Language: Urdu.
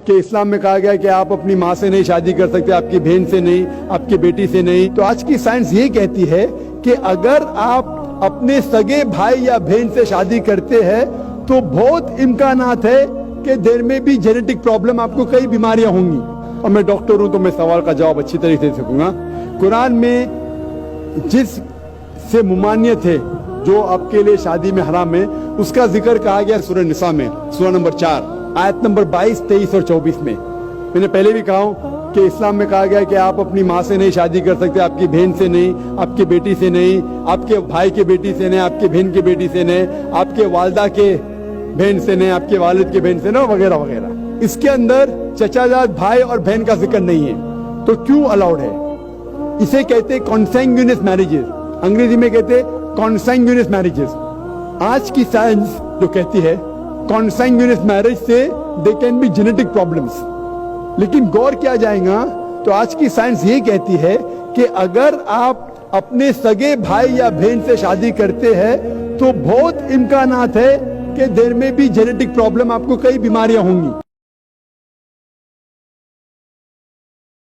کہ اسلام میں کہا گیا کہ آپ اپنی ماں سے نہیں شادی کر سکتے, آپ کی بہن سے نہیں, آپ کی بیٹی سے نہیں. تو آج کی سائنس یہ کہتی ہے کہ اگر آپ اپنے سگے بھائی یا بہن سے شادی کرتے ہیں تو بہت امکانات ہے کہ دیر میں بھی جینیٹک پرابلم, آپ کو کئی بیماریاں ہوں گی. اور میں ڈاکٹر ہوں تو میں سوال کا جواب اچھی طریقے سے دے سکوں گا. قرآن میں جس سے ممانعت ہے, جو آپ کے لیے شادی میں حرام ہے, اس کا ذکر کہا گیا سورہ نساء میں, سورہ نمبر 4 آیت نمبر 22, 23 اور 24 میں. میں نے پہلے بھی کہا ہوں کہ اسلام میں کہا گیا کہ آپ اپنی ماں سے نہیں شادی کر سکتے, آپ کی بہن سے نہیں, آپ کی بیٹی سے نہیں, آپ کے بھائی کی بیٹی سے نہیں, آپ کی بہن کی بیٹی سے نہیں, آپ کے والدہ کے بہن سے نہیں, آپ کے والد کے بہن سے نہیں, وغیرہ وغیرہ. اس کے اندر چچا زاد بھائی اور بہن کا ذکر نہیں ہے. تو کیوں الاؤڈ ہے؟ اسے کہتے ہیں کانسینگیونس میرجز, انگریزی میں کہتے ہیں کانسینگیونس میرجز. آج کی سائنس جو کہتی ہے کانسینگیونس میرج سے they can be genetic problems, لیکن غور کیا جائے گا تو آج کی سائنس یہ کہتی ہے کہ اگر آپ اپنے سگے بھائی یا بہن سے شادی کرتے ہیں تو بہت امکانات ہے کہ دیر میں بھی جینیٹک پرابلم, آپ کو کئی بیماریاں ہوں گی.